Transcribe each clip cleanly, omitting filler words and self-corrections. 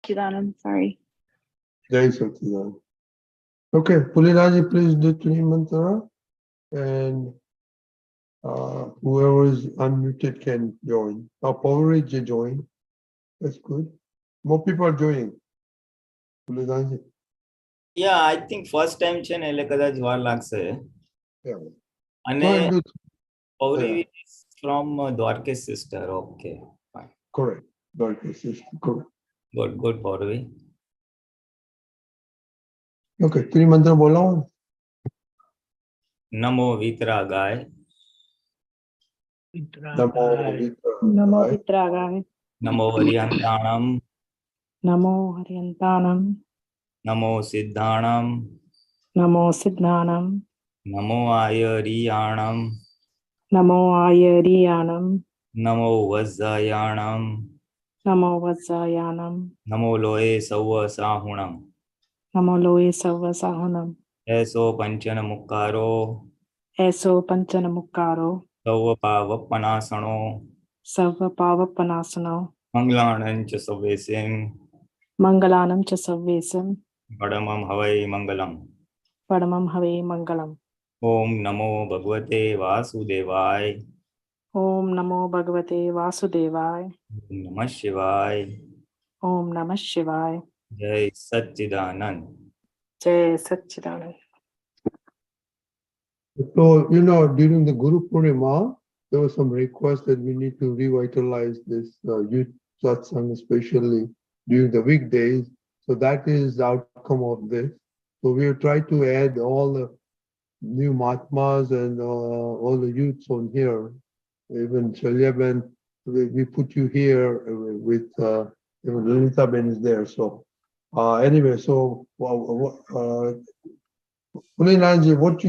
Satchidanand, sorry. Jai Satchidanand. Okay, Pulinanandji, please do Tuni Mantra, and whoever is unmuted can join. Powerage join. That's good. More people are joining. Pulinanandji. Yeah, I think first time છે ને એટલે કદાચ વાર લાગશે. Yeah. અને Go and do. Pauri Yeah. is from Dwarke's sister. Okay, fine. Correct. Dwarke's sister. Correct. Good, Pauri. Okay, Tuni Mantra बोला. નમો વિતરાગાય. Namo Vitragaya. નમો હરિયંતાણમ. Namo Haryantanam. નમો સિદ્ધાણમ. Namo Siddhanam. નમો આયરિયાણમ. Namo Ayariyanam. નમો વજ્જાયાણમ. Namo Vajjayanam. નમો લોએ સૌ સાહુણમ. Namo Loe Sarva Sahanam. એસો પંચન મુક્કારો. Eso Panchanamukkaro. સૌ પાવપનાસણો. Sarva Pavapanasano. મંગલાણંચ સવેસિં. Mangalanam cha Savvesam. પડમમ હવૈ Mangalam. Padamam Have Mangalam. Om Namo ભગવતે વાસુદેવાય. Om Namo Bhagavate Vasudevaya. નમઃ શિવાય. Om Namah Shivaya. જય સચ્ચિદાનંદ. Jai Satchidanand. So, during the Guru Purnima, there was some request that we need to revitalize this youth satsang, especially during the weekdays. So that is the outcome of this. So we have tried to add all the new Mahatmas and all the youths on here. Even Shalyaben, we put you here with even Lalita Ben is there. So anyway, so Pulinanandji, what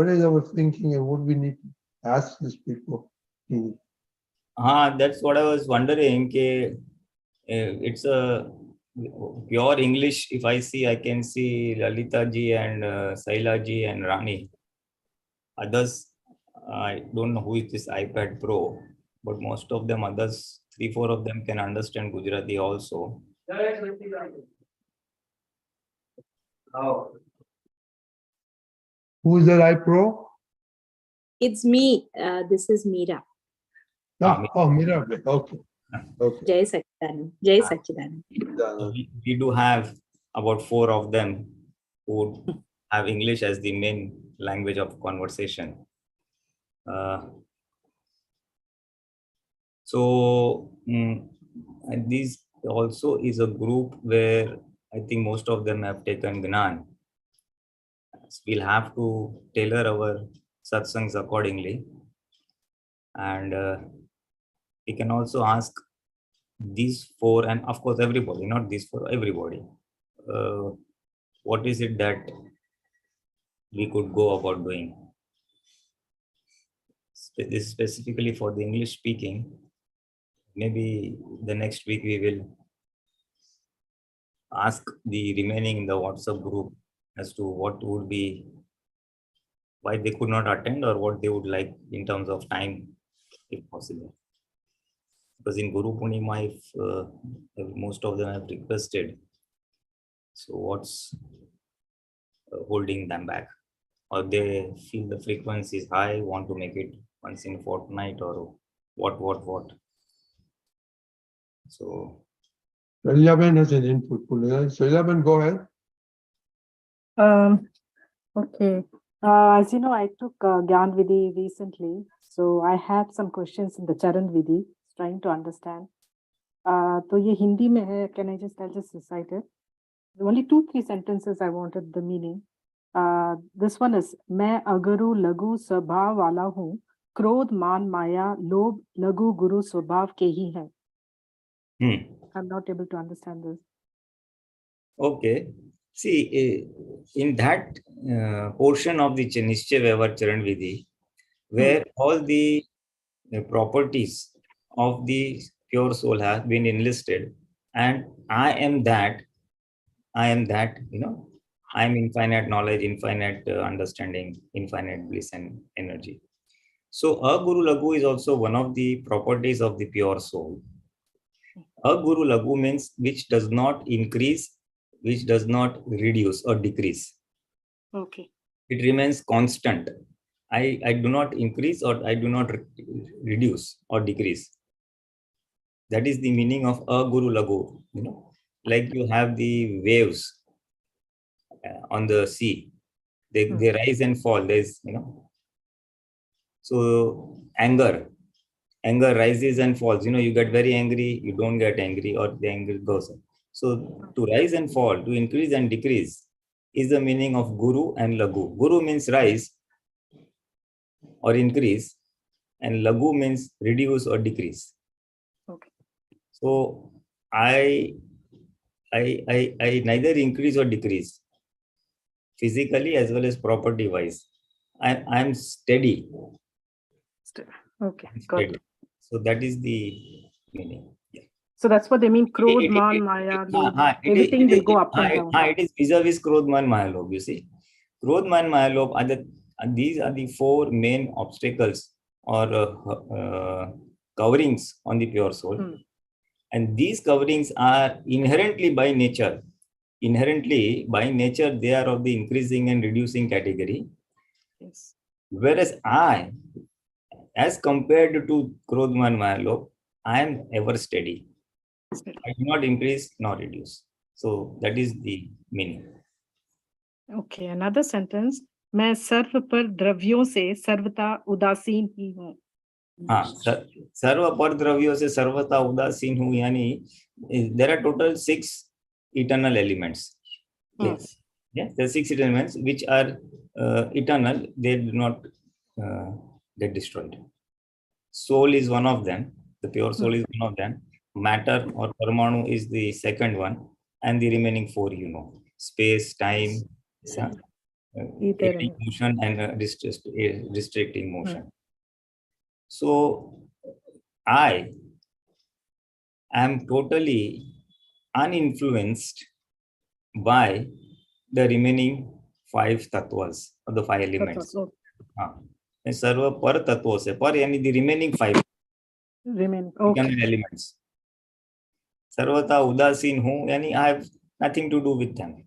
is our thinking and what we need to ask these people? That's what I was wondering. It's a pure English. If I see, I can see Lalita ji and Saila ji and Rani. Others, I don't know who is this iPad Pro, but most of them, others, 3-4 of them can understand Gujarati also. Who is that iPro? It's me. This is Meera. Mira. Okay. Jai Satchidanand. Jai Satchidanand. We do have about 4 of them who have English as the main language of conversation. And this also is a group where I think most of them have taken Gnan. We'll have to tailor our satsangs accordingly. And we can also ask these 4, and of course everybody, not these 4, everybody. What is it that we could go about doing? This is specifically for the English speaking. Maybe the next week we will ask the remaining in the WhatsApp group as to what would be, why they could not attend or what they would like in terms of time, if possible. Because in Guru Purnima, if most of them have requested, so what's holding them back? Or they feel the frequency is high, want to make it once in a fortnight, or what? So Shalyaben has an input. Shalyaben, go ahead. Okay. As you know, I took Gyan Vidhi recently, so I had some questions in the Charan Vidhi, trying to understand. So ye Hindi mein hai, can I'll just recite it. Only 2-3 sentences I wanted the meaning. This one is, मैं अगरु लघु स्वभाव वाला हूँ, क्रोध मान माया लोभ लघु गुरु स्वभाव के ही है. I'm not able to understand this. Okay. See, in that portion of the Nishchay Vyavhar Charan Vidhi, where all the properties of the pure soul have been enlisted, and I am that, I am infinite knowledge, infinite understanding, infinite bliss and energy. So, Aguru Laghu is also one of the properties of the pure soul. A guru lagu means which does not increase, which does not reduce or decrease. Okay. It remains constant. I do not increase or I do not reduce or decrease. That is the meaning of a guru lagu. You know, like you have the waves on the sea. They rise and fall. There's, you know, so anger rises and falls. You know, you get very angry, you don't get angry, or the anger goes up. So to rise and fall, to increase and decrease is the meaning of guru and lagu. Guru means rise or increase, and lagu means reduce or decrease. Okay. So I neither increase or decrease physically as well as property wise. I'm steady. Okay, got it. So that is the meaning. Yeah. So that's what they mean. Krodh, Man, Maya, Lobh. Everything will go up and down. It is vis-a-vis Krodh, Man, Maya, Lobh. You see, Krodh, Man, Maya, Lobh these are the four main obstacles or coverings on the pure soul. And these coverings are inherently by nature. Inherently by nature, they are of the increasing and reducing category. Yes. Whereas I, as compared to Krodh, Man, Maya, Lobh, I am ever steady. I do not increase nor reduce. So that is the meaning. Okay, another sentence. मैं सर्व पर द्रव्यों से सर्वथा उदासीन ही हूँ. हाँ, सर्व पर द्रव्यों से सर्वथा उदासीन हूँ, यानी there are total 6 eternal elements. Yes. Yeah, there are 6 elements which are eternal. They do not get destroyed. Soul is one of them. The pure soul is one of them. Matter or Parmanu is the second one, and the remaining 4 you know: space, time, motion, and restricting motion. So I am totally uninfluenced by the remaining 5 tattvas or the 5 elements. Sarva par tattva se par yani the remaining 5 elements. Sarvata udasin hu, yani I have nothing to do with them.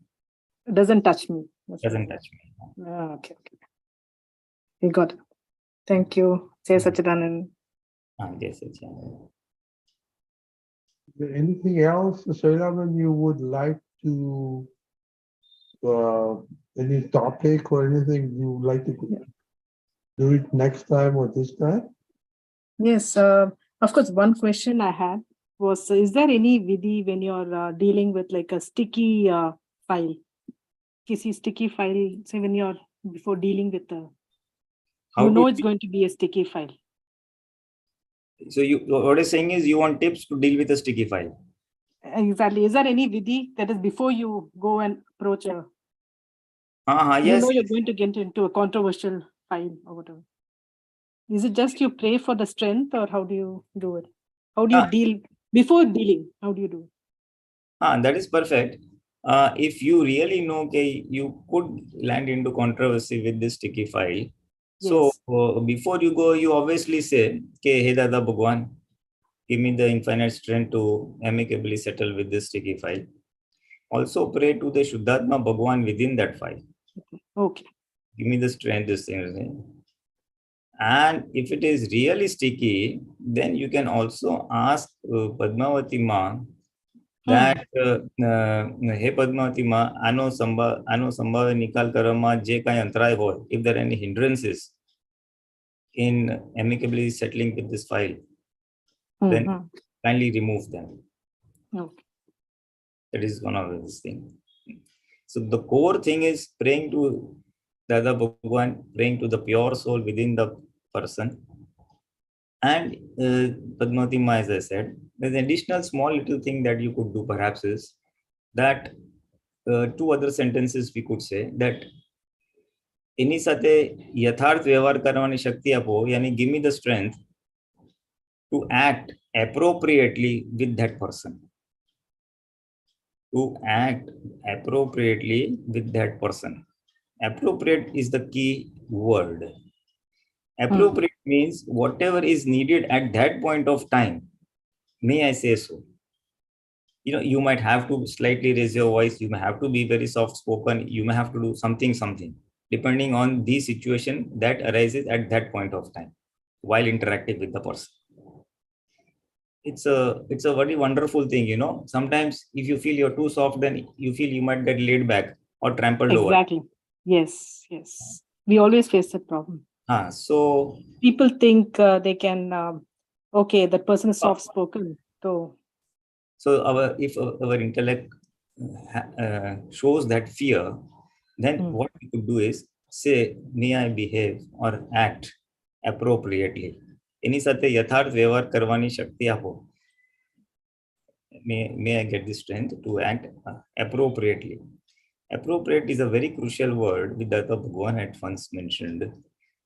It doesn't touch me. Doesn't touch me. Okay. We got it. Thank you. Jai Satchidanand. Jai Satchidanand. Is there anything else, Shailavan, you would like to, any topic or anything you would like to do it next time or this time? Yes, of course, one question I had was, is there any vidhi when you're dealing with like a sticky file? Kisi sticky file, say when you're before dealing with it's going to be a sticky file. So what you're saying is you want tips to deal with a sticky file. Exactly. Is there any vidhi that is before you go and approach a? Yes. You're going to get into a controversial file or whatever. Is it just you pray for the strength, or how do you do it? How do you deal before dealing? How do you do it? That is perfect. If you really know, okay, you could land into controversy with this sticky file. Yes. So before you go, you obviously say, okay, hey Dada Bhagwan, give me the infinite strength to amicably settle with this sticky file. Also pray to the Shuddhatma Bhagwan within that file. Okay. Give me the strength, this thing. And if it is really sticky, then you can also ask Padmavati Ma that, hey Padmavati Ma, ano sambhava nikal karama je kai antray hoy. If there are any hindrances in amicably settling with this file, then kindly remove them. Okay. That is one of these things. So the core thing is praying to Dada Bhagwan, praying to the pure soul within the person. And Padmavati Ma, as I said, there's an additional small little thing that you could do perhaps is that 2 other sentences we could say that એની સાથે યથાર્થ વ્યવહાર કરવાની શક્તિ આપો, yani give me the strength to act appropriately with that person. To act appropriately with that person. Appropriate is the key word. Appropriate means whatever is needed at that point of time. May I say so? You might have to slightly raise your voice. You may have to be very soft spoken. You may have to do something, depending on the situation that arises at that point of time while interacting with the person. It's a very wonderful thing, Sometimes if you feel you're too soft, then you feel you might get laid back or trampled over. Exactly. Yes, yes. We always face that problem. So people think they can, okay, that person is soft spoken. So if our intellect shows that fear, then what we could do is say, may I behave or act appropriately. એની સાથે યથાર્થ વ્યવહાર કરવાની શક્તિ આપો. May I get the strength to act appropriately. Appropriate is a very crucial word which Dada Bhagwan had once mentioned,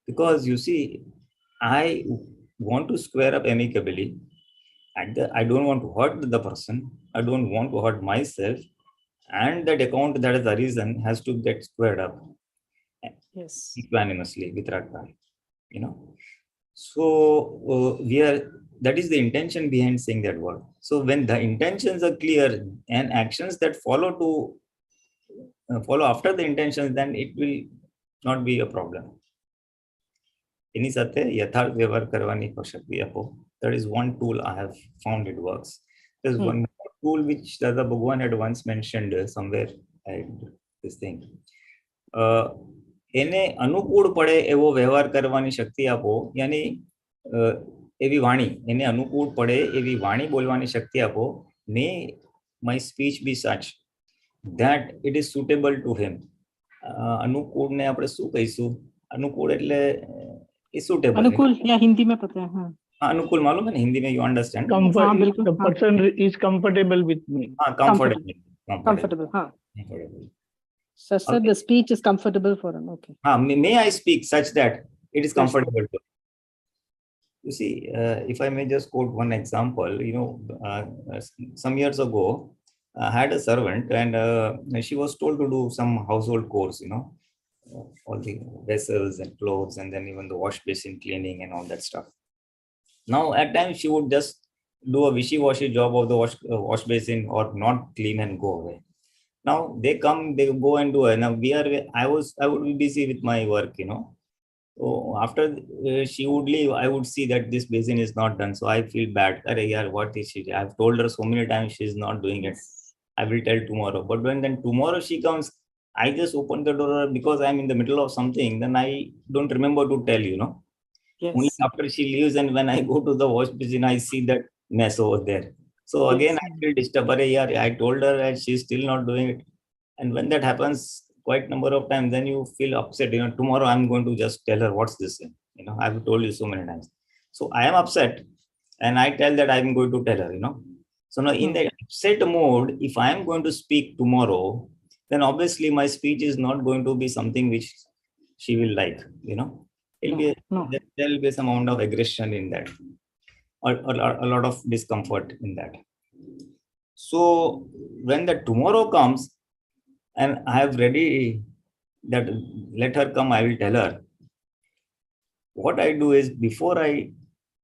because you see, I want to square up amicably. I don't want to hurt the person. I don't want to hurt myself, and that account that is arisen has to get squared up. Yes. Equanimously with Ragda, So that is the intention behind saying that word. So when the intentions are clear and actions that follow after the intentions, then it will not be a problem. એની સાથે યથાર્થ વ્યવહાર કરવાની શક્તિ આપો. That is one tool I have found it works. There's one tool which Dada Bhagwan had once mentioned somewhere. This thing. એને અનુકૂળ પડે એવો વ્યવહાર કરવાની શક્તિ આપો, યાની એવી વાણી, એને અનુકૂળ પડે એવી વાણી બોલવાની શક્તિ આપો. May my speech be such that it is suitable to him. અનુકૂળને આપણે શું કહીશું? અનુકૂળ એટલે suitable. अनुकूल या हिंदी में पता है. अनुकूल मालूम है ना, हिंदी में you understand. The person is comfortable with me. Comfortable. So okay. The speech is comfortable for him. Okay. May I speak such that it is comfortable to him. You see, if I may just quote one example, some years ago, I had a servant, and she was told to do some household chores, all the vessels and clothes, and then even the wash basin cleaning and all that stuff. Now, at times she would just do a wishy-washy job of the wash basin or not clean and go away. Now they come, they go and do it. Now I would be busy with my work, So after she would leave, I would see that this basin is not done. So I feel bad. What is she? I've told her so many times she's not doing it. I will tell tomorrow. But when then tomorrow she comes, I just open the door because I'm in the middle of something. Then I don't remember to tell, Yes. Only after she leaves, and when I go to the wash basin, I see that mess over there. So again, I feel disturbed. I told her and she's still not doing it. And when that happens quite a number of times, then you feel upset. Tomorrow I'm going to just tell her what's this. I've told you so many times. So I am upset, and I tell that I'm going to tell her. So now in the upset mode, if I am going to speak tomorrow, then obviously my speech is not going to be something which she will like. There will be some amount of aggression in that, or a lot of discomfort in that. So when the tomorrow comes, and I have ready that let her come, I will tell her. What I do is, before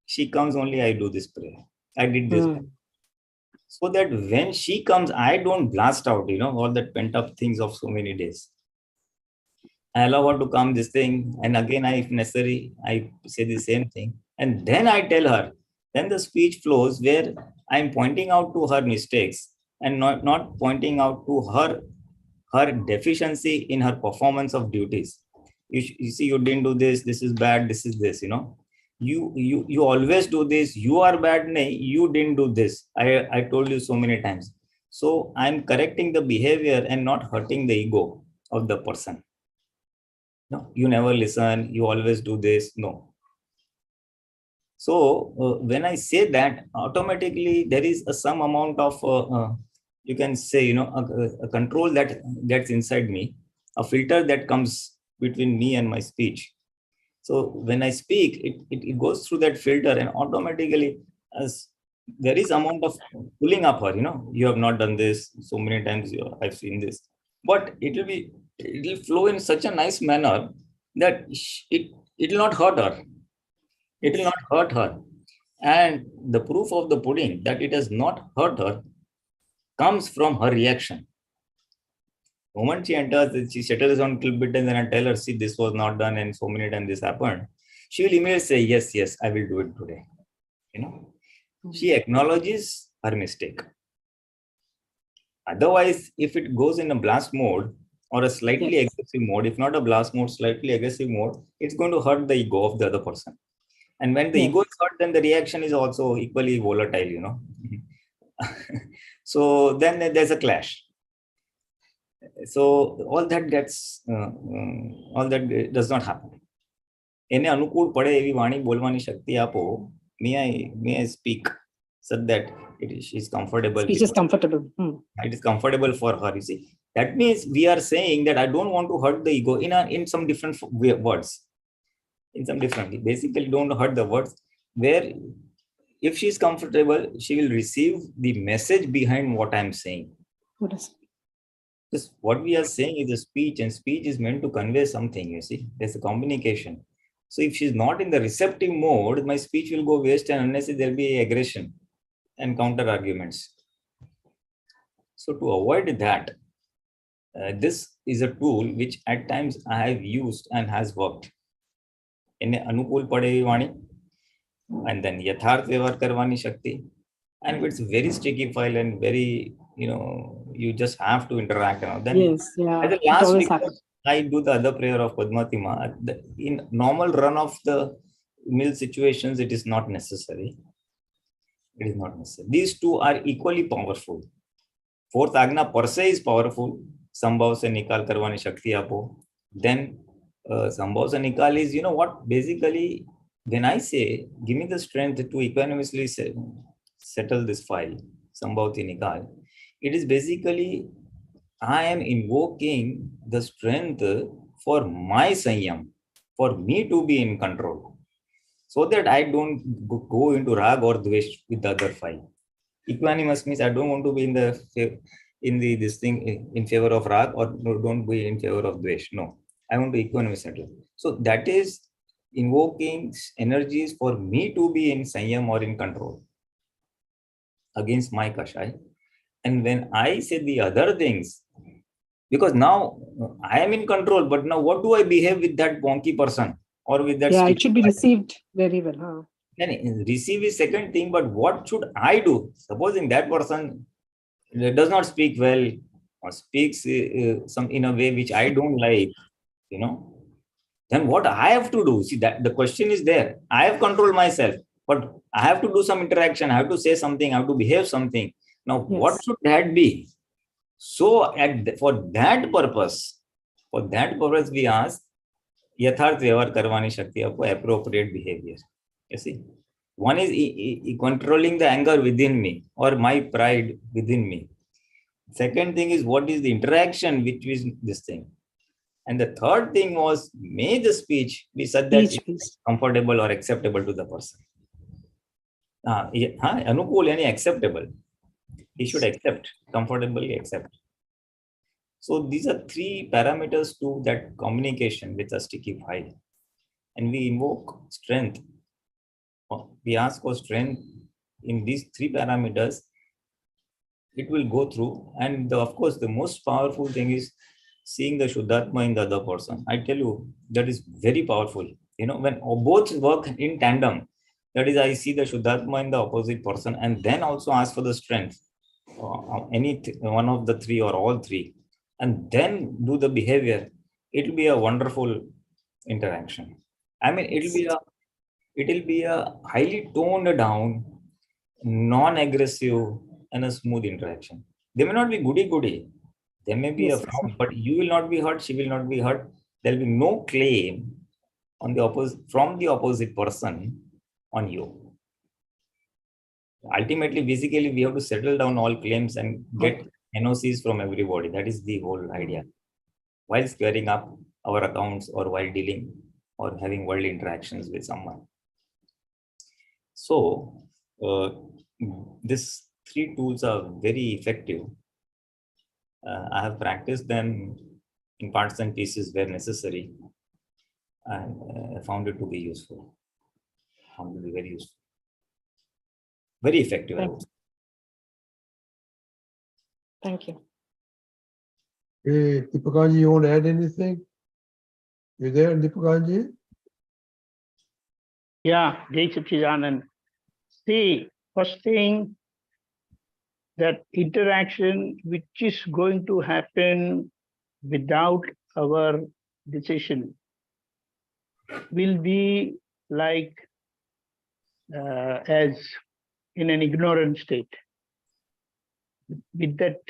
she comes only, I do this prayer. I did this. So that when she comes, I don't blast out, all that pent up things of so many days. I allow her to come this thing. And again, if necessary, I say the same thing. And then I tell her. Then the speech flows where I'm pointing out to her mistakes and not pointing out to her deficiency in her performance of duties. You see, you didn't do this. This is bad. This is this, You always do this. You are bad. Nay, you didn't do this. I told you so many times. So I'm correcting the behavior and not hurting the ego of the person. No, you never listen. You always do this. No. So when I say that, automatically there is some amount of you can say, a control that gets inside me, a filter that comes between me and my speech. So when I speak, it goes through that filter, and automatically, as there is amount of pulling up her, you have not done this so many times. I've seen this, but it will flow in such a nice manner that it will not hurt her. It will not hurt her. And the proof of the pudding that it has not hurt her comes from her reaction. The moment she enters, she settles on a little bit and then I tell her, see, this was not done and so many times this happened. She will immediately say, yes, yes, I will do it today. You know, she acknowledges her mistake. Otherwise, if it goes in a blast mode or a slightly aggressive mode, if not a blast mode, slightly aggressive mode, it's going to hurt the ego of the other person. And when the ego is hurt, then the reaction is also equally volatile, you know. So then there's a clash. So all that does not happen. એને અનુકૂળ પડે એવી વાણી બોલવાની શક્તિ આપો. May I speak so that she is comfortable. Speech is comfortable. It is comfortable for her. You see, that means we are saying that I don't want to hurt the ego in some different words. In some different, basically, don't hurt the words. Where if she is comfortable, she will receive the message behind what I am saying. Because what we are saying is a speech, and speech is meant to convey something. You see, there's a communication. So if she's not in the receptive mode, my speech will go waste, and unless there'll be aggression and counter arguments. So to avoid that, this is a tool which at times I have used and has worked. એને અનુકૂળ પડે એવી વાણી, and then યથાર્થ વ્યવહાર કરવાની શક્તિ. And it's very sticky file and very, you know, you just have to interact. You know. Then as a last request, I do the other prayer of Padmatima. In normal run of the mill situations, it is not necessary. It is not necessary. These two are equally powerful. Fourth Agna per se is powerful. Sambhav se nikal karwani shakti apo. Then Sambhav se nikal is, you know what, basically, when I say, give me the strength to equanimously settle this file, Sambhav ti nikal, it is basically, I am invoking the strength for my sanyam, for me to be in control, so that I don't go into rag or dvesh with the other five. Equanimous means I don't want to be this thing in favor of rag, or don't be in favor of dvesh. No, I want to equanimous settle. So that is invoking energies for me to be in sanyam or in control against my kashai. And when I say the other things, because now I am in control, but now what do I behave with that wonky person or with that? Yeah, it should be received very well. Huh? Then receive is second thing, but what should I do? Supposing that person does not speak well or speaks some in a way which I don't like, you know, then what I have to do? See, that the question is there. I have controlled myself, but I have to do some interaction. I have to say something. I have to behave something. Now, what should that be? So, for that purpose, we ask, yatharth vyavhar karwani shakti apo, appropriate behavior. You see, one is controlling the anger within me or my pride within me. Second thing is, what is the interaction which is this thing? And the third thing was, may the speech be such that it is comfortable or acceptable to the person. Anukul and acceptable. He should accept, comfortably accept. So these are three parameters to that communication with a sticky file. And we invoke strength. We ask for strength in these three parameters. It will go through. And of course, the most powerful thing is seeing the Shuddhatma in the other person. I tell you, that is very powerful. You know, when both work in tandem, that is, I see the Shuddhatma in the opposite person and then also ask for the strength, any one of the three or all three, and then do the behavior. It will be a wonderful interaction. I mean, it will be a highly toned down, non-aggressive and a smooth interaction. They may not be goody-goody. There may be a frown, but you will not be hurt, she will not be hurt. There will be no claim on the from the opposite person on you. Ultimately, basically, we have to settle down all claims and get NOCs from everybody. That is the whole idea. While squaring up our accounts or while dealing or having worldly interactions with someone. So, these three tools are very effective. I have practiced them in parts and pieces where necessary, and found it to be useful. Found it to be very useful. Very effective. Thank you. Hey, Deepakanandji, you want to add anything? You there, Deepakanandji? Yeah, Jai Satchidanand. See, first thing, that interaction which is going to happen without our decision will be like as in an ignorant state. With that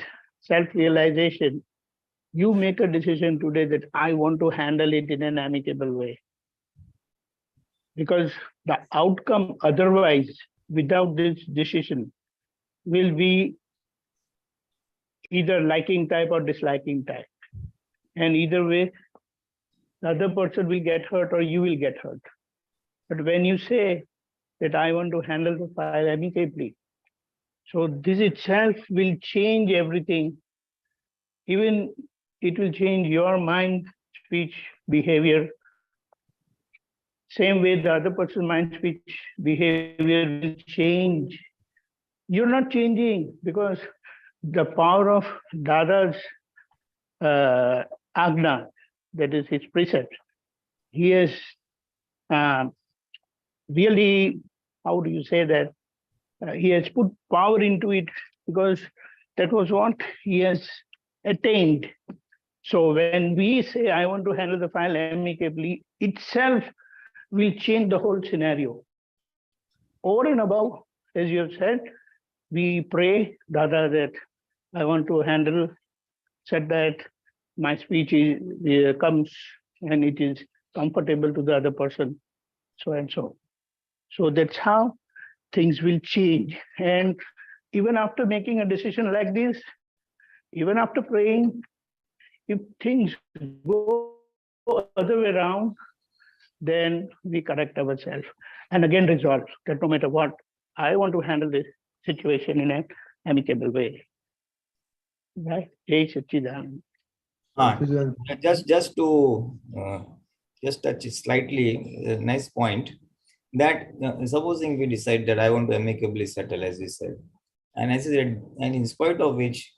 self-realization, you make a decision today that I want to handle it in an amicable way. Because the outcome otherwise, without this decision, will be either liking type or disliking type. And either way, the other person will get hurt or you will get hurt. But when you say that I want to handle the file amicably, so this itself will change everything. Even it will change your mind, speech, behavior. Same way the other person's mind, speech, behavior will change. You're not changing because the power of Dada's Agna, that is his precept, he has really, how do you say that? He has put power into it because that was what he has attained. So when we say, I want to handle the file amicably, itself will change the whole scenario. Over and above, as you have said, we pray, Dada, that I want to handle, said that my speech comes and it is comfortable to the other person, so and so. So that's how things will change. And even after making a decision like this, even after praying, if things go other way around, then we correct ourselves and again resolve that no matter what, I want to handle this situation in an amicable way. Right? Jai Satchidanand. Just to just touch it slightly, nice point that supposing we decide that I want to amicably settle, as we said, and as I said, and in spite of which,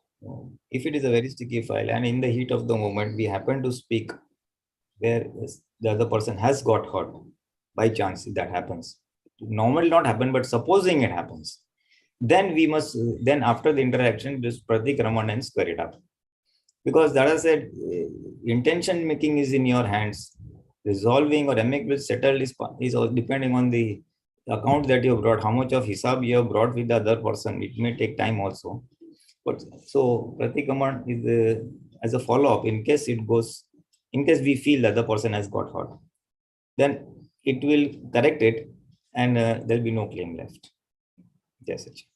if it is a very sticky file and in the heat of the moment we happen to speak where the other person has got hurt by chance, if that happens, normally not happen, but supposing it happens, then we must, then after the interaction, just pratikraman and square it up. Because Dada said, intention making is in your hands. Resolving or amicable settled is depending on the account that you have brought, how much of hisab you have brought with the other person. It may take time also. But so pratikraman is as a follow-up, in case it goes, in case we feel the other person has got hurt, then it will correct it and there'll be no claim left. Yes, Sachin.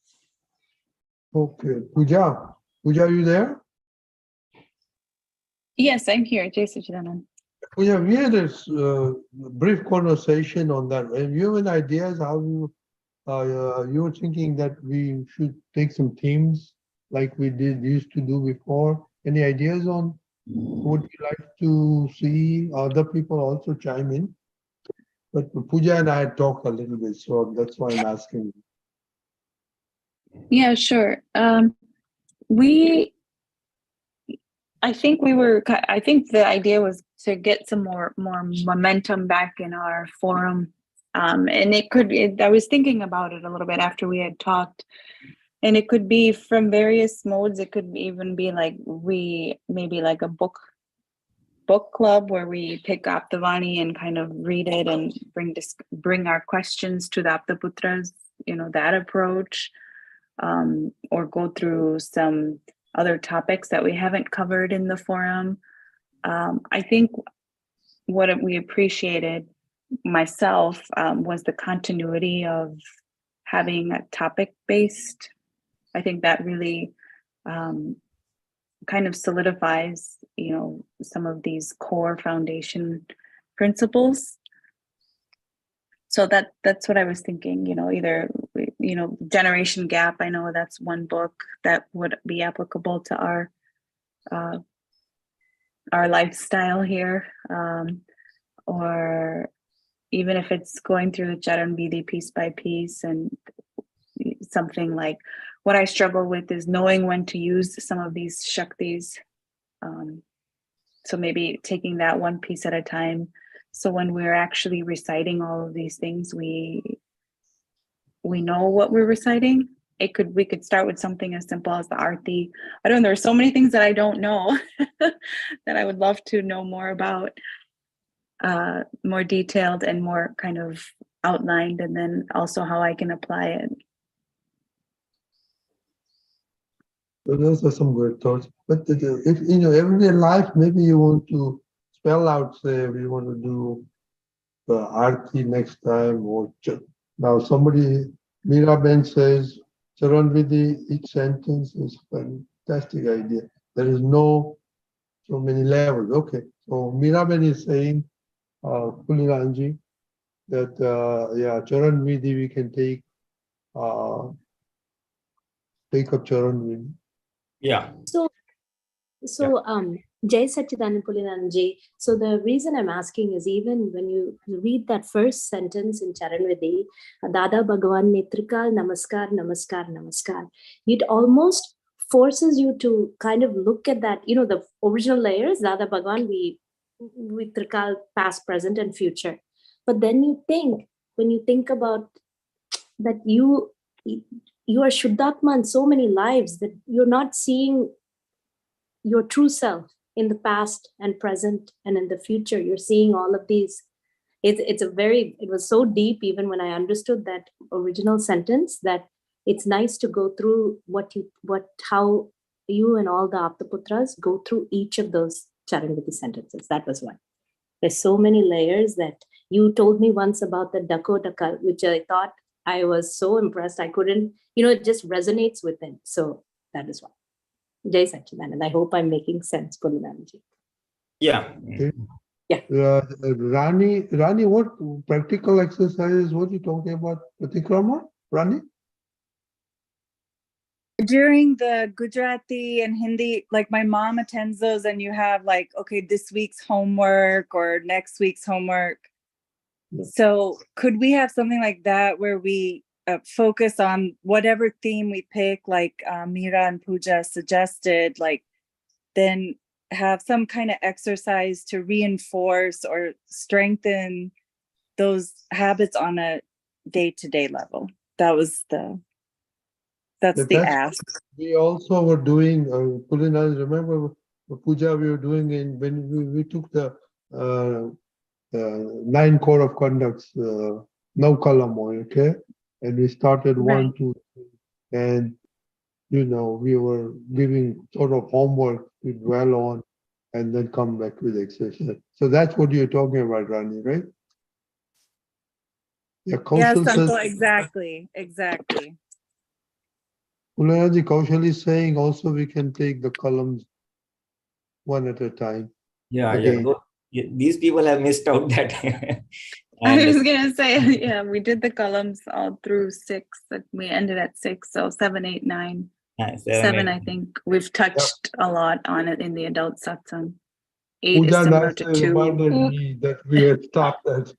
Okay, Pooja, are you there? Yes, I'm here. Jai Satchidanand. Pooja, we had a brief conversation on that. And you have any ideas how you were thinking that we should take some themes like we used to do before? Any ideas on what you like to see? Other people also chime in. But Pooja and I had talked a little bit, so that's why I'm asking. Yeah, sure. I think the idea was to get some more momentum back in our forum. And I was thinking about it a little bit after we had talked, and it could be from various modes. It could even be like maybe like a book club where we pick Aptavani and kind of read it and bring our questions to the Aptputras, that approach, or go through some other topics that we haven't covered in the forum. I think what we appreciated myself was the continuity of having a topic-based. I think that really kind of solidifies, some of these core foundation principles. So that's what I was thinking, either, Generation Gap. I know that's one book that would be applicable to our lifestyle here. Or even if it's going through the Charan Vidhi piece by piece, and something like what I struggle with is knowing when to use some of these Shaktis. So maybe taking that one piece at a time. So when we're actually reciting all of these things, we know what we're reciting. We could start with something as simple as the Arti. I don't know, there's so many things that I don't know that I would love to know more about, more detailed and more kind of outlined, and then also how I can apply it. So those are some good thoughts. But if in your everyday life, maybe you want to spell out, say, we want to do the Arti next time, or now somebody, Miraben says, Charan Vidhi, each sentence is a fantastic idea. There is no so many levels. Okay, so Miraben is saying, Pulinanandji, that yeah, Charan Vidhi we can take up Charan Vidhi. Yeah. So Jai Satchidanand Pulinanandji. So the reason I'm asking is, even when you read that first sentence in Charan Vidhi, Dada Bhagwan Netrikal Namaskar, Namaskar, Namaskar, it almost forces you to kind of look at that, the original layers, Dada Bhagwan, we Trikal, past, present, and future. But then when you think about that you are Shuddhatma in so many lives that you're not seeing your true self in the past and present and in the future. You're seeing all of these. It was so deep, even when I understood that original sentence, that it's nice to go through how you and all the Aptputras go through each of those Charan Vidhi sentences. That was one. There's so many layers that you told me once about the Dako Daka, which I thought I was so impressed. I couldn't, it just resonates with it. So that is one. Jai Satchidanand. I hope I'm making sense, Pulinanandji. Yeah. Okay. Yeah. Rani, what practical exercises, what are you talking about? Patikrama? Rani? During the Gujarati and Hindi, like my mom attends those, and you have like, okay, this week's homework or next week's homework. Yeah. So could we have something like that where we focus on whatever theme we pick, like Meera and Pooja suggested, like then have some kind of exercise to reinforce or strengthen those habits on a day-to-day level? That's the ask. We also were doing, Pulinanandji, remember Puja we were doing when we took the 9 code of conducts, no Kalamoy, okay? And we started Right. 1, 2, 3, and we were giving sort of homework to dwell on and then come back with exercise. So that's what you're talking about, Rani, right? Yeah, Kaushal yes, Uncle, says, exactly. Pulinanandji, Kaushal is saying also we can take the columns one at a time. Yeah, again. These people have missed out that. I was gonna say, yeah, we did the columns all through 6. We ended at 6, so 7, 8, 9. 7, I think we've touched a lot on it in the adult satsang. 8 is similar to 2. Reminded me that we had stopped that.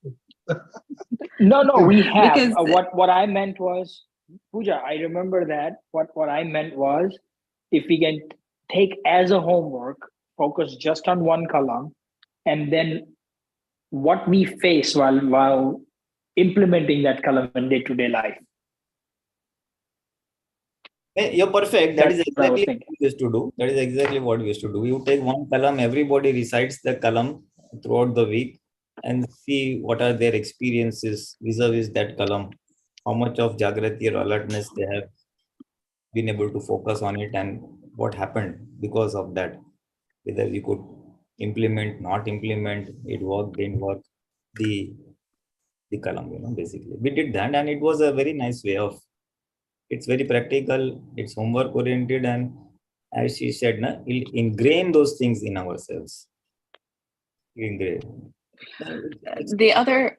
No, we have. Because what I meant was, Pooja, I remember that. What I meant was, if we can take as a homework, focus just on one kalam, and then what we face while implementing that kalam in day-to-day life. You're perfect. That is exactly what thinking. we used to do. That is exactly what we used to do. You take one kalam, everybody recites the kalam throughout the week and see what are their experiences vis-a-vis that kalam, how much of Jagrati or alertness they have been able to focus on it, and what happened because of that. Whether we could implement, not implement, it worked, didn't work, the kalam, basically. We did that, and it was a very nice way of. It's very practical, it's homework oriented, and as she said, we'll ingrain those things in ourselves. Ingrain. The other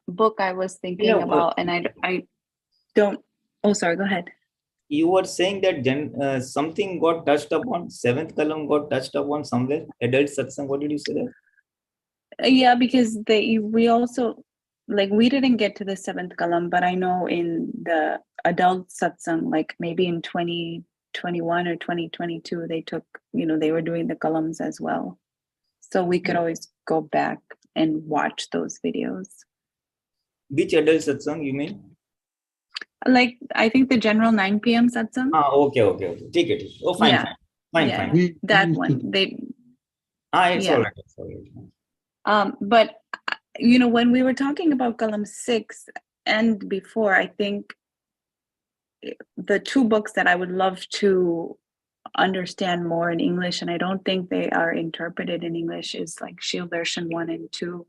book I was thinking about, and I don't. Oh, sorry. Go ahead. You were saying that something got touched upon. 7th kalam got touched upon somewhere. Adult satsang. What did you say there? Yeah, because we also like we didn't get to the 7th kalam, but I know in the adult satsang, like maybe in 2021 or 2022, they took, they were doing the kalams as well. So we could always go back and watch those videos. Which adult satsang you mean? Like, I think the general 9 p.m. satsang. Okay. Take it. Oh, fine, Yeah. fine. Yeah. We That used one. to- It's Yeah. all right. But when we were talking about Kalam 6 and before, I think the 2 books that I would love to understand more in English, and I don't think they are interpreted in English, is like Shil Darshan 1 and 2.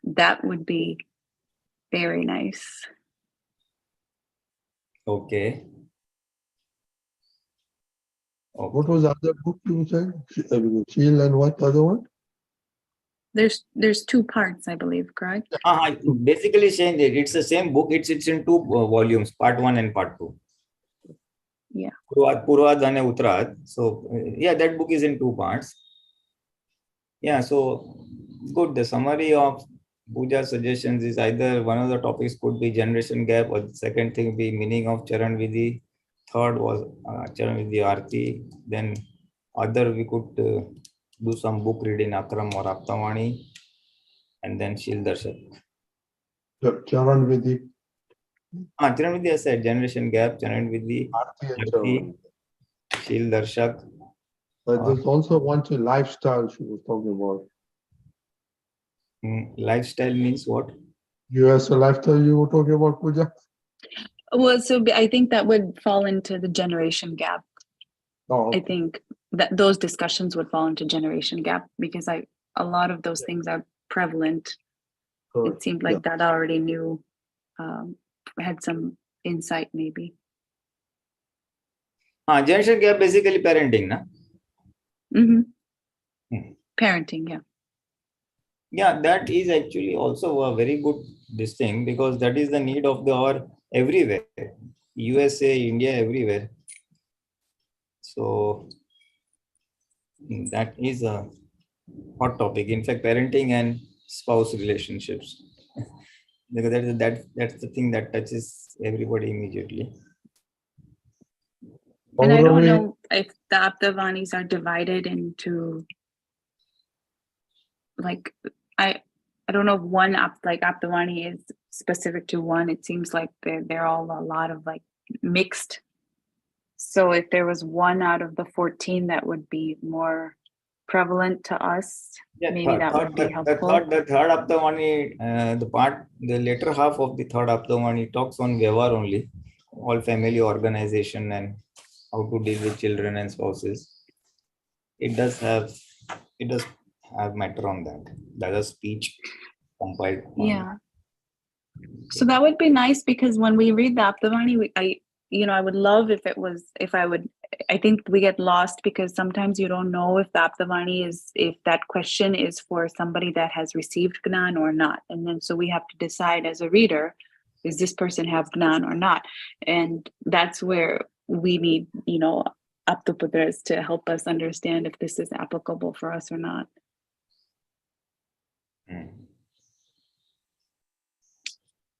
That would be very nice. Okay. What was the other book you said? Shield and what other one? There's 2 parts, I believe, correct? Basically saying that it's the same book. It's in 2 volumes, part 1 and part 2. Yeah. Purvad and Uttarad. So that book is in 2 parts. Yeah, so good. The summary of Pooja's suggestions is either one of the topics could be generation gap, or the second thing be meaning of Charan Vidhi. Third was Charan Vidhi Arti. Then other we could do some book reading, Akram or Aptavani, and then Shil Darshak. Charan Vidhi. Charan Vidhi I said, generation gap, Charan Vidhi, Arti and Arti, Charan. Shil Darshak. There's also one to lifestyle she was talking about. Lifestyle means what? US lifestyle you were talking about, Pooja? Well, so I think that would fall into the generation gap. Oh, I think that those discussions would fall into generation gap, because a lot of those things are prevalent. correct. It seemed like that I already knew, had some insight maybe. Generation gap basically parenting, na? Parenting, yeah. Yeah, that is actually also a very good thing, because that is the need of the hour everywhere. USA, India, everywhere. So that is a hot topic. In fact, parenting and spouse relationships. Because that's the thing that touches everybody immediately. And I don't know if the Aptavanis are divided into, like, I don't know if one Aptavani is specific to one. It seems like they're all a lot of like mixed. So if there was one out of the 14 that would be more prevalent to us, maybe that would be helpful. The third Aptavani, the later half of the third Aptavani talks on Vyavhar only, all family organization and how to deal with children and spouses. It does have matter on that. That's a speech compiled. Yeah. So that would be nice, because when we read the Aptavani, I would love I think we get lost because sometimes you don't know if the Aptavani if that question is for somebody that has received Gnan or not. And then so we have to decide as a reader, does this person have Gnan or not? And that's where we need, Aptputras to help us understand if this is applicable for us or not.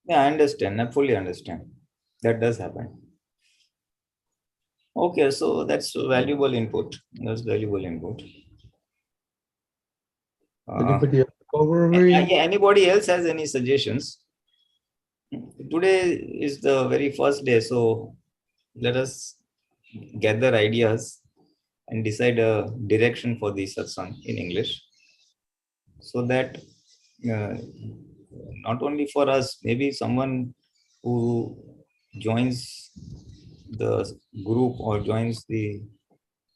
Yeah, I understand. I fully understand. That does happen. Okay, so that's valuable input. Anybody else has any suggestions? Today is the very first day, so let us gather ideas and decide a direction for the satsang in English, so that not only for us, maybe someone who joins the group or joins the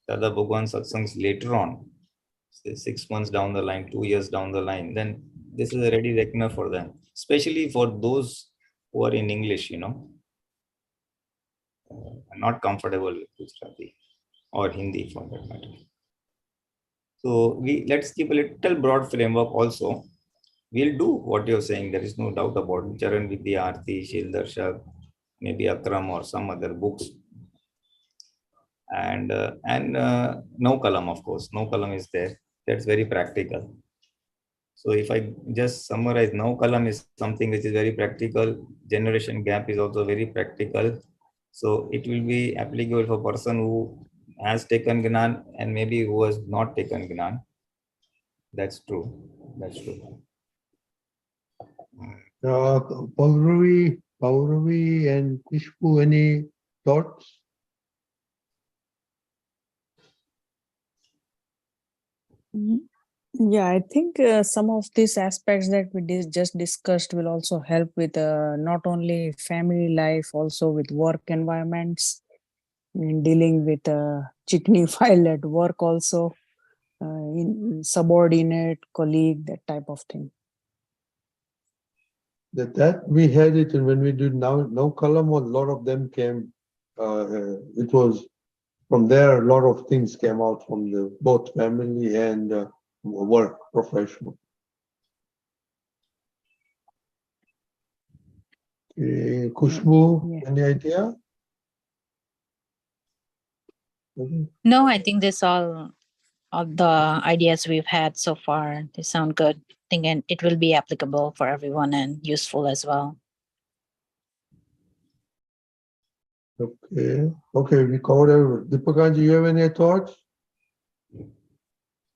Dada Bhagwan Satsangs later on, say 6 months down the line, 2 years down the line, then this is a ready reckoner for them, especially for those who are in English, not comfortable with Gujarati or Hindi for that matter. So let's keep a little broad framework also. We'll do what you're saying. There is no doubt about it. Charan Vidhi, Arti, Shil Darshak, maybe Akram or some other books. And no kalam, of course. No kalam is there. That's very practical. So if I just summarize, now kalam is something which is very practical. Generation gap is also very practical. So it will be applicable for person who has taken Gnan and maybe who has not taken Gnan. That's true. That's true. Pauravi and Kishpu, any thoughts? Yeah, I think some of these aspects that we just discussed will also help with not only family life, also with work environments, and dealing with chickney file at work also, in subordinate, colleague, that type of thing. That we had it, and when we did now column, a lot of them came. It was from there, a lot of things came out from the both family and work professional. Kushbu, Yeah. any idea? No, I think this all of the ideas we've had so far, they sound good. I think and it will be applicable for everyone and useful as well. Okay, we covered everything. Deepakanandji, you have any thoughts?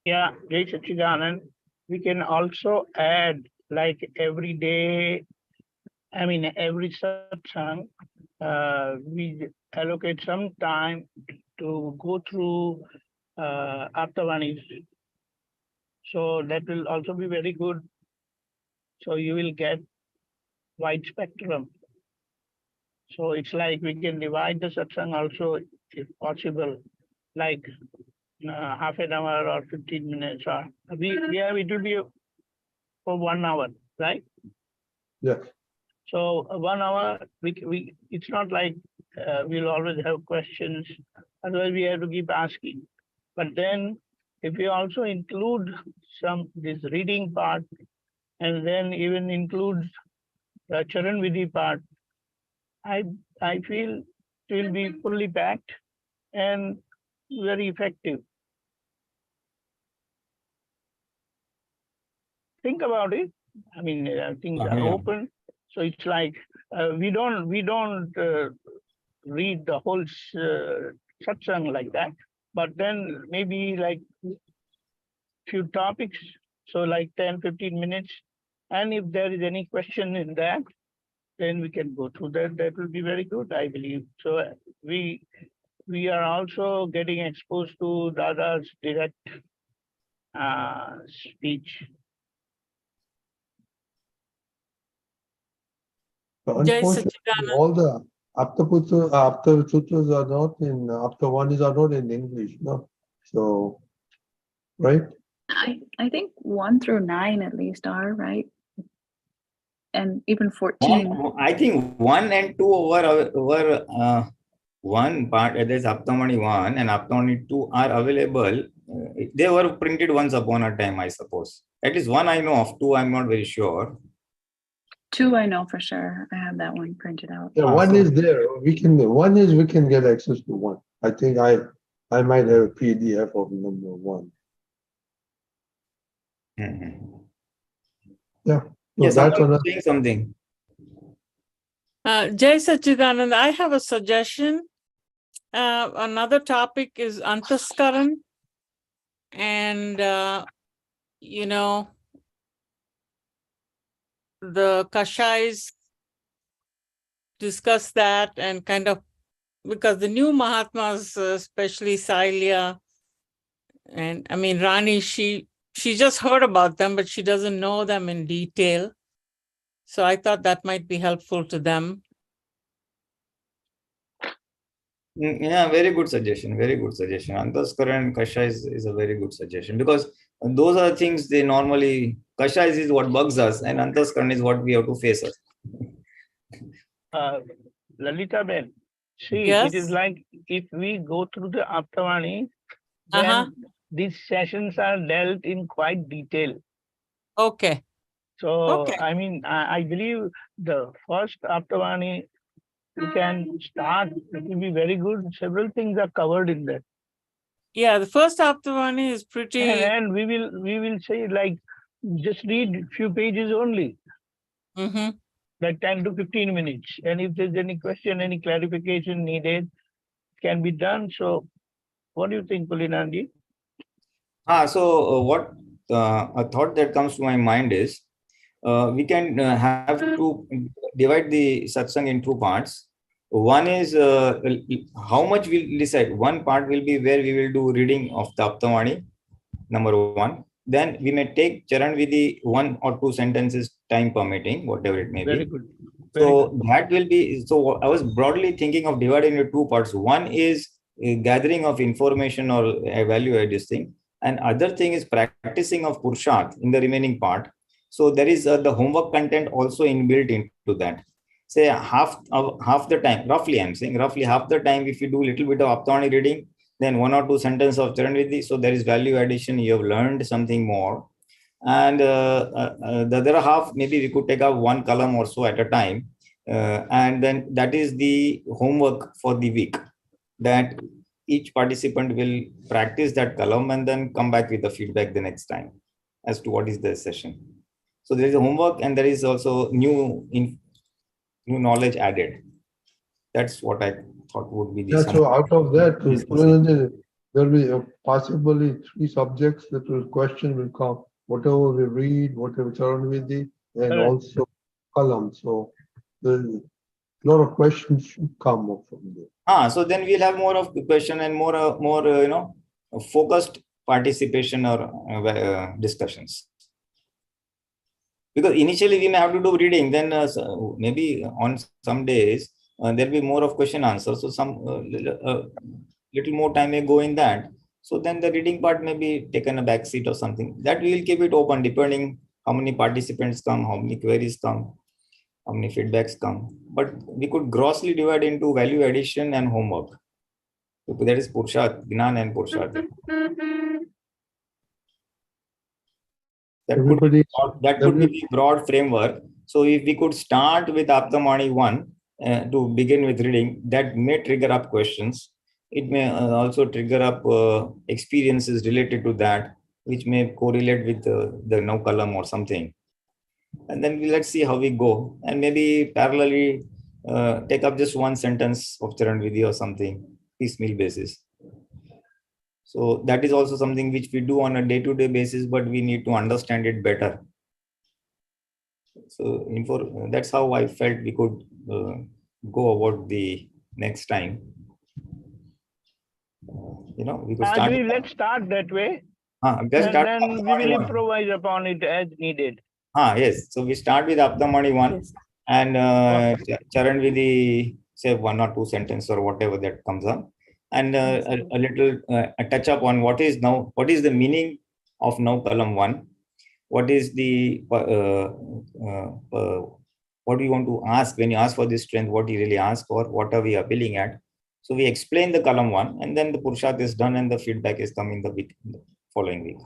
Yeah, Jai Satchidanand. We can also add like every day, I mean, every satsang, we allocate some time to go through Aptavanis. So that will also be very good. So you will get wide spectrum. So it's like we can divide the satsang also, if possible, like half an hour or 15 minutes, or it will be for 1 hour, right? Yeah. So 1 hour, we it's not like we'll always have questions, otherwise we have to keep asking. But then if we also include this reading part, and then even include the Charan Vidhi part, I feel it will be fully packed and very effective. Think about it. I mean, things are open. So it's like we don't read the whole satsang like that, but then maybe like few topics, so like 10-15 minutes, and if there is any question in that, then we can go through that. That will be very good, I believe. So we are also getting exposed to Dada's direct speech. Unfortunately, all the Aptaputras are not in Aptavanis are not in English, no. So, right? I think 1 through 9 at least are, right? And even 14. I think 1 and 2 were one part, there's Aptamani 1 and Aptamani 2 are available. They were printed once upon a time, I suppose. At least 1 I know of, 2 I'm not very sure. 2 I know for sure. I have that one printed out. Yeah, 1 is there. We can get access to 1. I think I might have a PDF of number 1. Mm-hmm. Yeah. Yeah, that's someone saying something. Jai Satchidanand, I have a suggestion. Another topic is Antaskaran. And, you know, the Kashais discuss that and kind of, because the new Mahatmas, especially Sailia, and I mean, Rani, she just heard about them, but she doesn't know them in detail. So I thought that might be helpful to them. Yeah, very good suggestion. Very good suggestion. Antaskara and Kasha is a very good suggestion, because those are things they normally, Kasha is what bugs us and Antaskara is what we have to face us. Lalita Ben, see, Yes? it is like if we go through the Aptavani, then these sessions are dealt in quite detail. Okay. So, I mean, I believe the first Aptavani, you can start, it will be very good. Several things are covered in that. Yeah, the first Aptavani is pretty. And we will say like just read a few pages only, Mm-hmm. like 10 to 15 minutes. And if there's any question, any clarification needed, can be done. So what do you think, Pulinanandji? What a thought that comes to my mind is we can have to divide the satsang in two parts. One is how much we'll decide. One part will be where we will do reading of the Aptamani, number one. Then we may take Charan Vidhi 1 or 2 sentences, time permitting, whatever it may Very be. good. Very So good. that will be, so I was broadly thinking of dividing into two parts. One is gathering of information or evaluate this thing. And other thing is practicing of Purusharth in the remaining part. So there is the homework content also inbuilt into that. Say half the time, roughly I'm saying, roughly half the time, if you do a little bit of Aptamani reading, then 1 or 2 sentences of Charan Vidhi. So there is value addition. You have learned something more. And the other half, maybe we could take up 1 column or so at a time. And then that is the homework for the week, that each participant will practice that column and then come back with the feedback the next time as to what is the session. So there is a homework and there is also new knowledge added. That's what I thought would be the Yeah, so out of that, there will be possibly 3 subjects that will question will come. Whatever we read, whatever Charan Vidhi, and also column. So a lot of questions should come up from there. So then we'll have more of the question and more focused participation or discussions. Because initially we may have to do reading, then maybe on some days there'll be more of question answer. So some little more time may go in that. So then the reading part may be taken a back seat or something. That we will keep it open depending how many participants come, how many queries come, how many feedbacks come. But we could grossly divide into value addition and homework. So that is Purusharth, Gnan and Purusharth. That could be the broad framework. So if we could start with Aptamani 1 to begin with reading, that may trigger up questions. It may also trigger up experiences related to that, which may correlate with the no column or something. And then let's see how we go. And maybe parallelly take up just 1 sentence of Charan Vidhi or something, piecemeal basis. So that is also something which we do on a day-to-day basis, but we need to understand it better. So that's how I felt we could go about the next time. We could start. Let's start that way. Then we will improvise upon it as needed. Yes. So we start with Aptamani 1 and Charan Vidhi, say 1 or 2 sentences or whatever that comes up. And a little a touch up on what is the meaning of now column 1. What is the what do you want to ask when you ask for this strength? What you really ask for? What are we appealing at? So we explain the column 1, and then the Purusharth is done, and the feedback is coming the following week.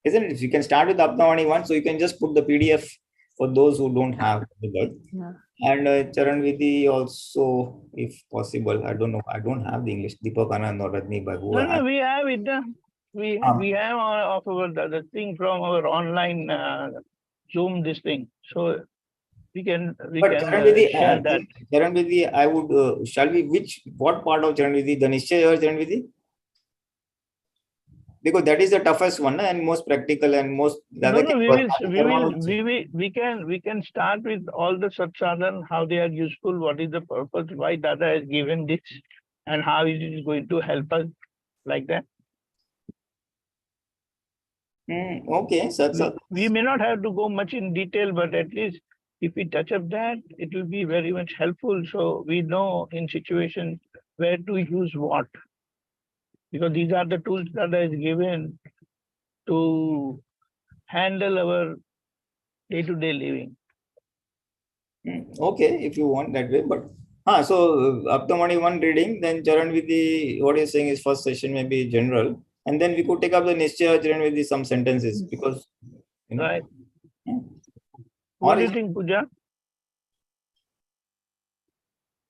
Isn't it? You can start with Aptamani 1, so you can just put the PDF for those who don't have it. Yeah. And Charan Vidhi also, if possible. I don't know. I don't have the English. Deepakanandji or Radni Bhagwan. No, we have it. We have the thing from our online Zoom this thing. So we can share that. Charan Vidhi, I would, shall we, what part of Charan Vidhi? The Nishchay or Charan Vidhi? Because that is the toughest one and most practical and most. We can start with all the Satsangs, how they are useful, what is the purpose, why Dada has given this, and how it is going to help us, like that. Okay, we may not have to go much in detail, but at least if we touch up that, it will be very much helpful. So we know in situations where to use what. Because these are the tools that is given to handle our day-to-day living. Okay, if you want that way, but so Aptamani 1 reading, then Charan Vidhi, what you're saying is first session may be general, and then we could take up the Nishchaya Charan Vidhi some sentences because right. What do you think, Pooja?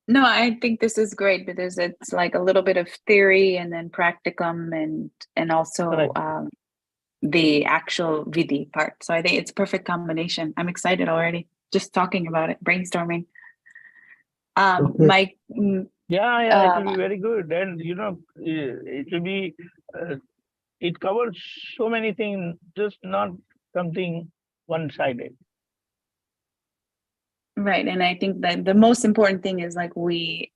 No, I think this is great because it's like a little bit of theory and then practicum and also the actual Vidhi part. So I think it's a perfect combination. I'm excited already, just talking about it, brainstorming. Okay. Yeah, it will be very good. And, it will be, it covers so many things, just not something one-sided. Right. And I think that the most important thing is like we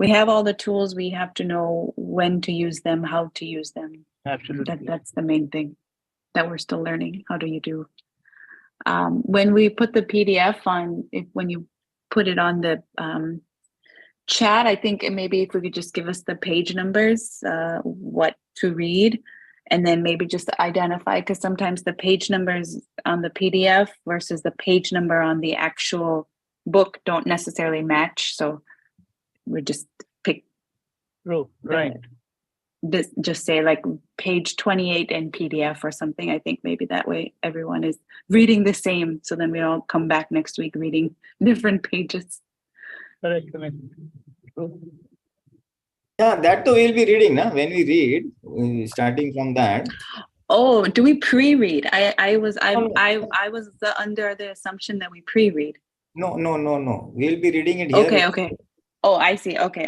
have all the tools, we have to know when to use them, how to use them. Absolutely. That's the main thing that we're still learning. How do you do? When we put the PDF on, when you put it on the chat, I think maybe if we could just give us the page numbers, what to read, and then maybe just identify, because sometimes the page numbers on the PDF versus the page number on the actual book don't necessarily match. So we just pick. Right. This just say like page 28 in PDF or something. I think maybe that way everyone is reading the same. So then we all come back next week reading different pages. Correct. Yeah, that too we'll be reading, na? When we read, starting from that. Oh, do we pre-read? I was under the assumption that we pre-read. No. We'll be reading it here. Okay. Oh, I see. Okay.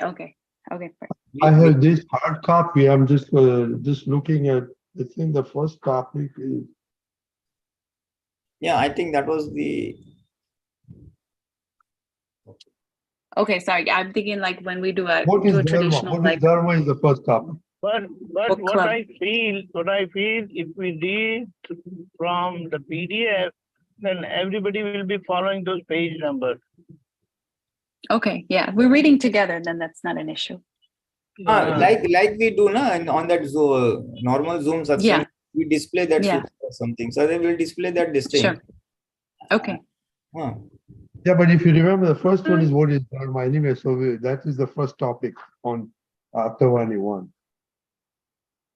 I have this hard copy. I'm just looking at. I think the first copy is. Yeah, I think that was the. Okay, sorry. I'm thinking like when we do a What traditional is Dharma is the first copy. But what I feel, if we read from the PDF, then everybody will be following those page numbers. Okay, yeah, we're reading together, then that's not an issue. Like we do na, on that normal Zoom Satsangs, we display that or something. So they will display that thing. Sure. Okay. Yeah, but if you remember, the first one is what is Dharma anyway. So that is the first topic on Aptavani 1.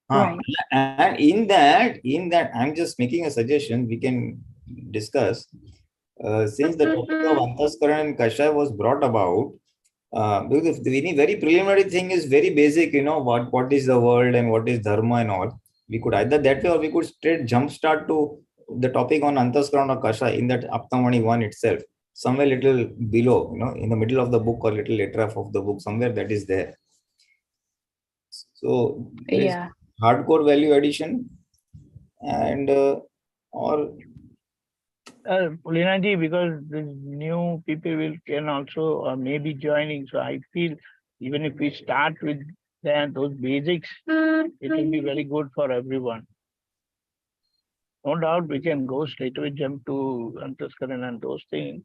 Right. And in that, I'm just making a suggestion. We can discuss. Since the topic of Antaskaran and Kashaya was brought about, because the very preliminary thing is very basic, what is the world and what is Dharma and all. We could either that way or we could straight jump start to the topic on Antaskaran or Kashaya in that Aptavani 1 itself. Somewhere little below, in the middle of the book or little later half of the book, somewhere that is there. So there is hardcore value addition and or Pulinanandji, because the new people can also or maybe joining. So I feel even if we start with those basics, it will be very good for everyone. No doubt we can go straight away, jump to Antaskaran and those things.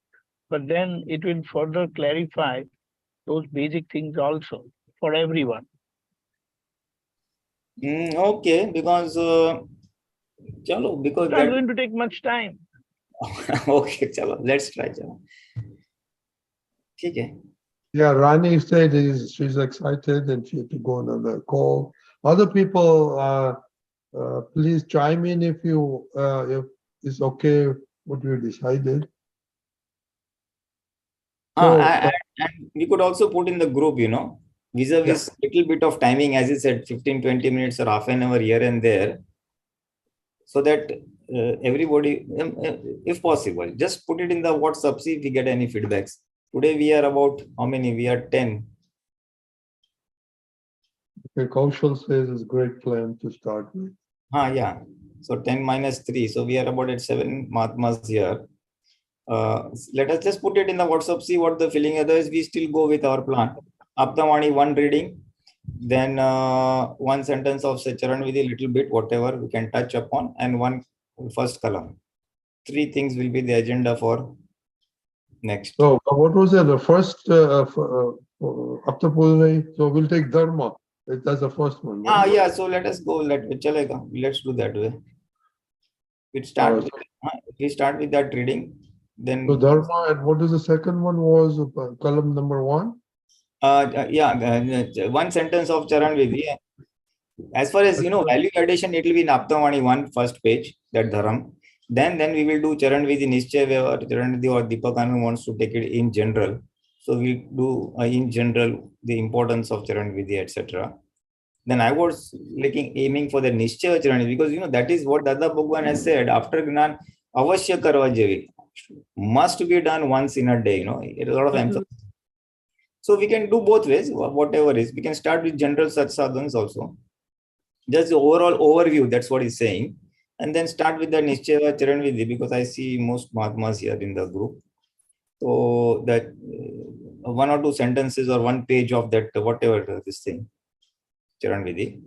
But then it will further clarify those basic things also for everyone. Okay, because it's not going to take much time. Okay, let's try. Okay. Yeah, Rani said she's excited and she had to go on another call. Other people, please chime in if it's okay what you decided. And we could also put in the group, vis-a-vis little bit of timing, as you said, 15-20 minutes or half an hour here and there, so that everybody, if possible, just put it in the WhatsApp, see if we get any feedbacks. Today we are about, how many? We are 10. Okay, Kaushal says it's a great plan to start with. Yeah. So 10 minus 3. So we are about at 7 Mahatmas here. Let us just put it in the WhatsApp, see what the feeling. Otherwise, we still go with our plan. Aptavani 1 reading, then 1 sentence of Charan with a little bit, whatever we can touch upon, and 1 first column. 3 things will be the agenda for next. So what was it? The first Aptaputras. So we'll take Dharma. That's the first one. Right? Yeah. So let us go. Let's do that way. We start with that reading. Then so Dharma, and what is the second one? Was column number 1? 1 sentence of Charan Vidhi. As far as value addition, it will be in Aptavani 1 first page, that Dharam. Then we will do Charan Vidhi Nischay or Charan Vidhi, or Deepakanandji wants to take it in general. So we'll do in general the importance of Charan Vidhi, etc. then I was aiming for the Nishchaya Charani, because that is what Dada Bhagwan has said. After Gnan, avashya karva javi, must be done once in a day. It is a lot of emphasis. So we can do both ways, whatever is. We can start with general satsadhans also. Just the overall overview, that's what he's saying. And then start with the Nishchaya Charan Vidhi, because I see most Mahatmas here in the group. So that one or two sentences or one page of that, whatever this thing, Charan Vidhi.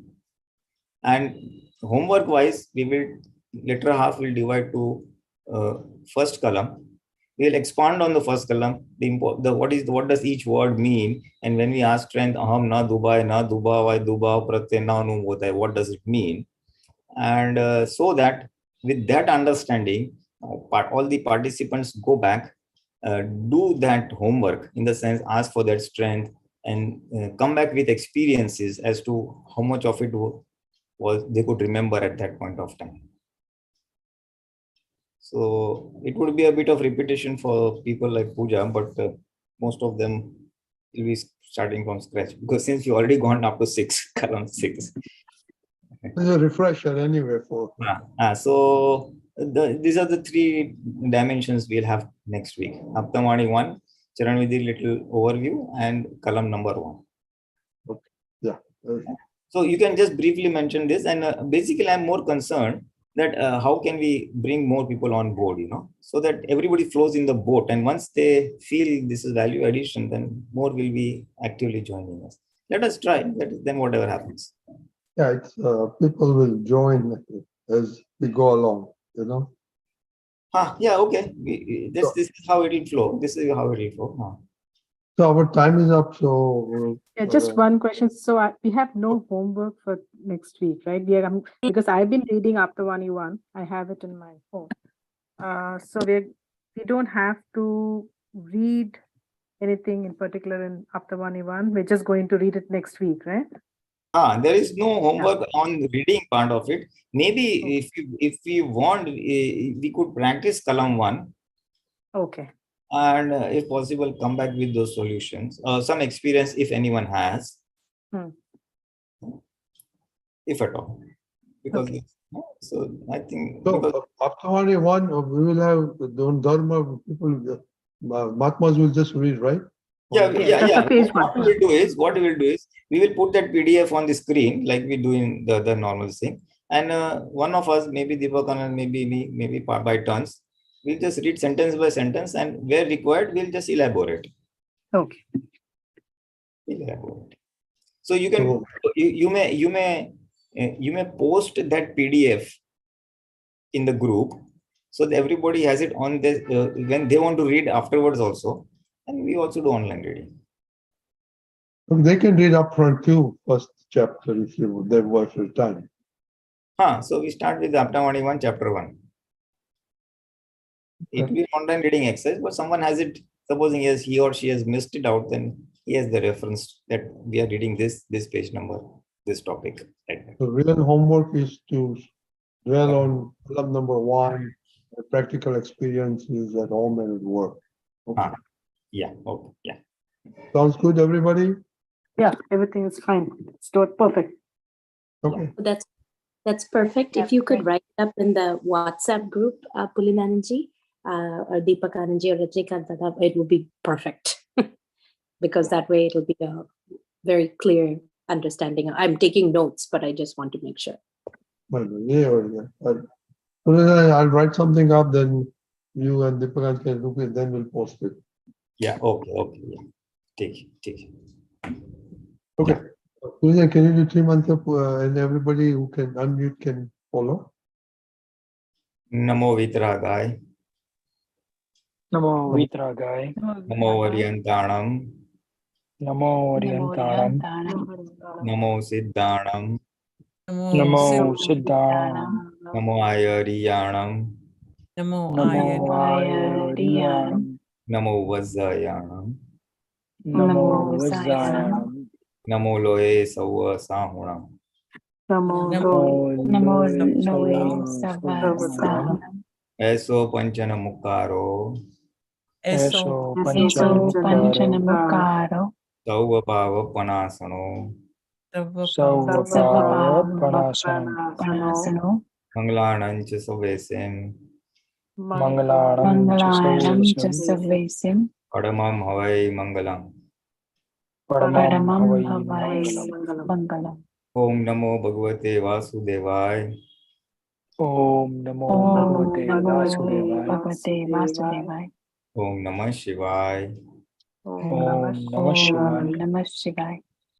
And homework wise, we will, later half will divide to first column. We'll expand on the first column. What does each word mean? And when we ask strength, aham na dubai, na duba, why duba, pratyay, na nu hota hai, what does it mean? And so that with that understanding, all the participants go back, do that homework, in the sense ask for that strength, and come back with experiences as to how much of it was they could remember at that point of time. So it would be a bit of repetition for people like Pooja, but most of them will be starting from scratch, because since you already gone up to 6, column 6. It's a refresher anyway for. So these are the 3 dimensions we'll have next week. Aptamani 1, Charan Vidhi little overview, and column number 1. Okay. Yeah. So you can just briefly mention this, and basically I'm more concerned that how can we bring more people on board, so that everybody flows in the boat, and once they feel this is value addition, then more will be actively joining us. Let us try that, then whatever happens. Yeah, it's people will join as we go along, Yeah, okay. This is how it will flow. This is how it will flow. So our time is up. So yeah, just one question. So we have no homework for next week, right? Because I've been reading Aptavani 1. I have it in my phone. So we don't have to read anything in particular in Aptavani 1. We're just going to read it next week, right? There is no homework on the reading part of it. Maybe if we want, we could practice column 1. Okay. And if possible, come back with those solutions. Some experience, if anyone has. If at all. Because so I think. So after only 1, we will have the Dharma people, Mahatmas will just read, right? Yeah. What we will do is we will put that PDF on the screen like we do in the normal thing. And one of us, maybe Deepakanand, maybe me, maybe by turns, we'll just read sentence by sentence, and where required, we'll just elaborate. Okay. Elaborate. So you can, you may post that PDF in the group, so that everybody has it on this when they want to read afterwards also, and we also do online reading. They can read up front too, first chapter if you they watch your time. So we start with Aptamani 1, chapter 1. It will be online reading exercise, but someone has it, supposing he or she has missed it out, then he has the reference that we are reading this page number, this topic. The real homework is to dwell on column number 1, the practical experiences at home and at work. Okay. Yeah. Okay. Yeah. Sounds good, everybody? Yeah, everything is fine. It's perfect. Okay. That's perfect. If you could write up in the WhatsApp group, Pulinanandji, or Deepakanandji or Rajnikant, it will be perfect. Because that way it'll be a very clear understanding. I'm taking notes, but I just want to make sure. I'll write something up, then you and Deepakanand can look it, then we'll post it. Yeah, okay, yeah. Take it. Okay. Pulinanandji, can you do 3 mantra and everybody who can unmute can follow? Namo Vitragaya. Namo Vitragaya. Namo Varyantanam. Namo Varyantanam. Namo Siddhanam. Namo Siddhanam. Namo Ayariyanam. Namo Ayariyanam. Namo Vajjayanam. Namo Vajjayanam. Namo Loe Sawa Sahunam. Namo Loe Sawa. Eso Panchana Mukaro. Eso Panchana Mukaro. Sauva Bhava Panasano. Savapanasanam Manglanam cha Savesem Mangalanam Mangalanam cha Jasavesim Padamam Havai Mangalam. Paramam Paramam Havai Havai Mangalam. Om Namo Bhagavate Vasudevaya. Om Namo Om Bhagavate Namo Vasudevaya. Bhagavate Vasudevaya. Om Namah Shivaya. Om Namah Shivaya. Namah Shivaya.